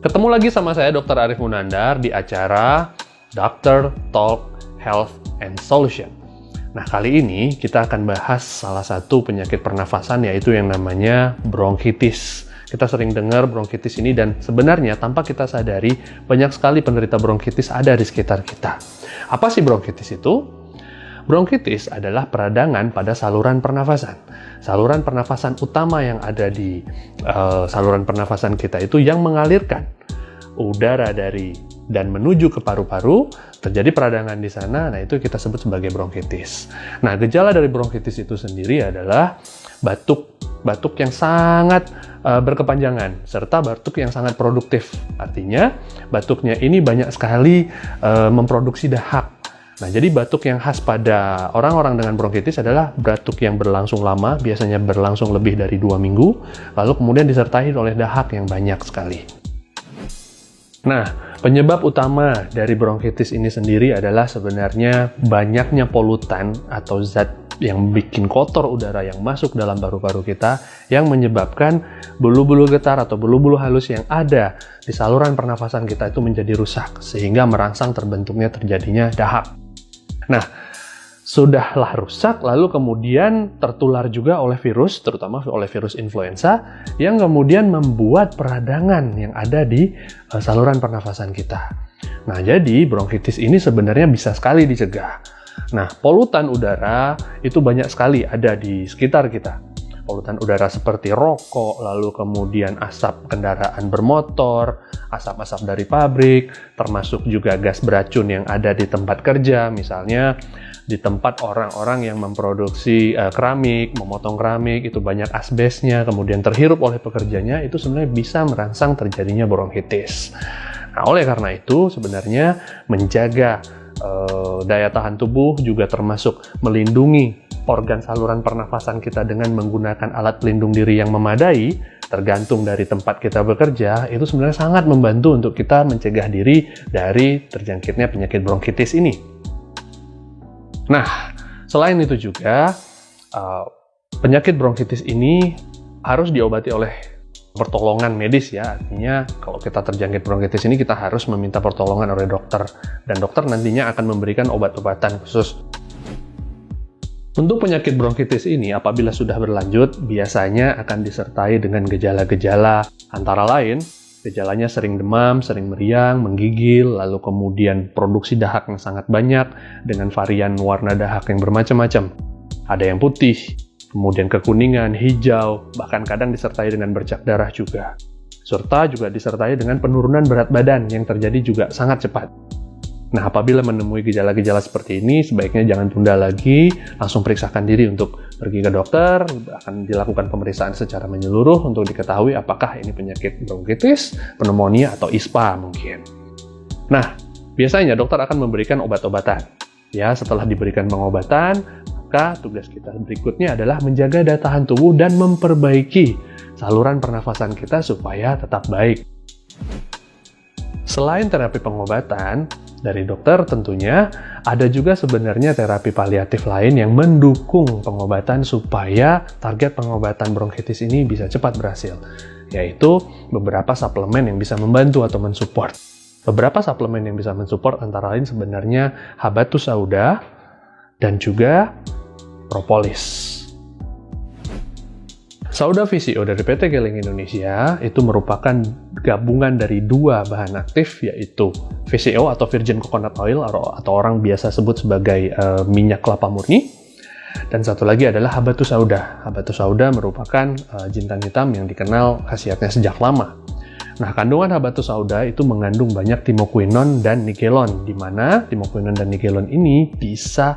Ketemu lagi sama saya Dr. Arif Munandar di acara Dr. Talk Health and Solution. Nah, kali ini kita akan bahas salah satu penyakit pernafasan, yaitu yang namanya bronkitis. Kita sering dengar bronkitis ini, dan sebenarnya tanpa kita sadari banyak sekali penderita bronkitis ada di sekitar kita. Apa sih bronkitis itu? Bronkitis adalah peradangan pada saluran pernafasan. Saluran pernafasan utama yang ada di saluran pernafasan kita itu yang mengalirkan udara dari dan menuju ke paru-paru, terjadi peradangan di sana. Nah, itu kita sebut sebagai bronkitis. Nah, gejala dari bronkitis itu sendiri adalah batuk yang sangat berkepanjangan, serta batuk yang sangat produktif. Artinya, batuknya ini banyak sekali memproduksi dahak. Nah, jadi batuk yang khas pada orang-orang dengan bronkitis adalah batuk yang berlangsung lama, biasanya berlangsung lebih dari 2 minggu, lalu kemudian disertai oleh dahak yang banyak sekali. Nah, penyebab utama dari bronkitis ini sendiri adalah sebenarnya banyaknya polutan atau zat yang bikin kotor udara yang masuk dalam paru-paru kita, yang menyebabkan bulu-bulu getar atau bulu-bulu halus yang ada di saluran pernafasan kita itu menjadi rusak, sehingga merangsang terjadinya dahak. Nah, sudahlah rusak, lalu kemudian tertular juga oleh virus, terutama oleh virus influenza, yang kemudian membuat peradangan yang ada di saluran pernafasan kita. Nah, jadi bronkitis ini sebenarnya bisa sekali dicegah. Nah, polutan udara itu banyak sekali ada di sekitar kita. Polutan udara seperti rokok, lalu kemudian asap kendaraan bermotor, asap-asap dari pabrik, termasuk juga gas beracun yang ada di tempat kerja, misalnya di tempat orang-orang yang memproduksi keramik, memotong keramik, itu banyak asbesnya, kemudian terhirup oleh pekerjanya, itu sebenarnya bisa merangsang terjadinya bronkitis. Nah, oleh karena itu, sebenarnya menjaga daya tahan tubuh juga termasuk melindungi organ saluran pernafasan kita dengan menggunakan alat pelindung diri yang memadai, tergantung dari tempat kita bekerja, itu sebenarnya sangat membantu untuk kita mencegah diri dari terjangkitnya penyakit bronkitis ini. Nah, selain itu juga, penyakit bronkitis ini harus diobati oleh pertolongan medis ya. Artinya, kalau kita terjangkit bronkitis ini, kita harus meminta pertolongan oleh dokter. Dan dokter nantinya akan memberikan obat-obatan khusus. Untuk penyakit bronkitis ini, apabila sudah berlanjut, biasanya akan disertai dengan gejala-gejala, antara lain, gejalanya sering demam, sering meriang, menggigil, lalu kemudian produksi dahak yang sangat banyak, dengan varian warna dahak yang bermacam-macam. Ada yang putih, kemudian kekuningan, hijau, bahkan kadang disertai dengan bercak darah juga. Serta juga disertai dengan penurunan berat badan yang terjadi juga sangat cepat. Nah, apabila menemui gejala-gejala seperti ini, sebaiknya jangan tunda lagi, langsung periksakan diri untuk pergi ke dokter, akan dilakukan pemeriksaan secara menyeluruh untuk diketahui apakah ini penyakit bronkitis, pneumonia, atau ISPA mungkin. Nah, biasanya dokter akan memberikan obat-obatan. Ya, setelah diberikan pengobatan, maka tugas kita berikutnya adalah menjaga daya tahan tubuh dan memperbaiki saluran pernafasan kita supaya tetap baik. Selain terapi pengobatan dari dokter, tentunya ada juga sebenarnya terapi paliatif lain yang mendukung pengobatan supaya target pengobatan bronkitis ini bisa cepat berhasil, yaitu beberapa suplemen yang bisa membantu atau mensupport. Beberapa suplemen yang bisa mensupport antara lain sebenarnya Habatus Sauda dan juga propolis. Sauda VCO dari PT Geleng Indonesia itu merupakan gabungan dari 2 bahan aktif, yaitu VCO atau Virgin Coconut Oil atau orang biasa sebut sebagai minyak kelapa murni, dan satu lagi adalah Habatus Sauda. Habatus Sauda merupakan jintan hitam yang dikenal khasiatnya sejak lama. Nah, kandungan Habatus Sauda itu mengandung banyak timokuinon dan nikelon, di mana timokuinon dan nikelon ini bisa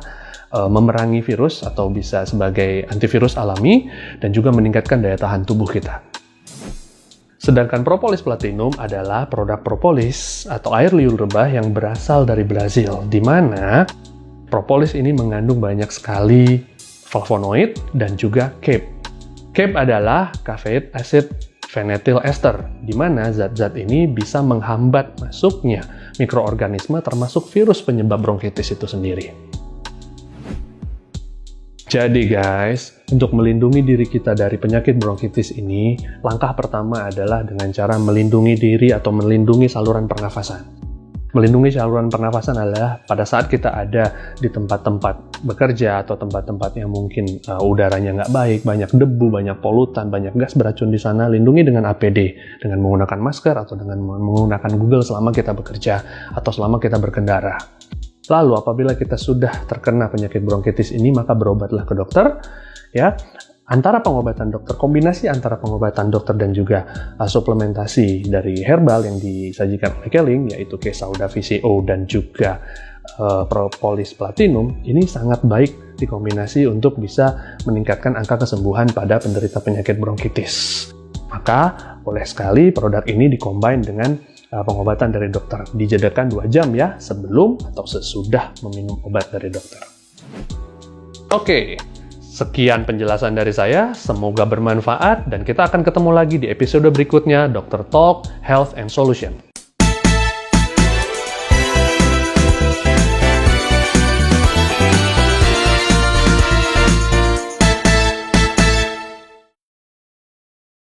memerangi virus atau bisa sebagai antivirus alami dan juga meningkatkan daya tahan tubuh kita. Sedangkan propolis platinum adalah produk propolis atau air liur lebah yang berasal dari Brazil, di mana propolis ini mengandung banyak sekali flavonoid dan juga CAPE. CAPE adalah caffeic acid phenetyl ester, di mana zat-zat ini bisa menghambat masuknya mikroorganisme termasuk virus penyebab bronkitis itu sendiri. Jadi guys, untuk melindungi diri kita dari penyakit bronkitis ini, langkah pertama adalah dengan cara melindungi diri atau melindungi saluran pernafasan. Melindungi saluran pernafasan adalah pada saat kita ada di tempat-tempat bekerja atau tempat-tempat yang mungkin udaranya nggak baik, banyak debu, banyak polutan, banyak gas beracun di sana, lindungi dengan APD, dengan menggunakan masker atau dengan menggunakan Google selama kita bekerja atau selama kita berkendara. Lalu apabila kita sudah terkena penyakit bronkitis ini, maka berobatlah ke dokter, ya. Antara pengobatan dokter, kombinasi antara pengobatan dokter dan juga suplementasi dari herbal yang disajikan oleh Keling, yaitu Kesauda VCO dan juga Propolis Platinum, ini sangat baik dikombinasi untuk bisa meningkatkan angka kesembuhan pada penderita penyakit bronkitis. Maka boleh sekali produk ini dikombin dengan pengobatan dari dokter. Dijadakan 2 jam ya, sebelum atau sesudah meminum obat dari dokter. Oke, sekian penjelasan dari saya. Semoga bermanfaat dan kita akan ketemu lagi di episode berikutnya Dr. Talk Health and Solution.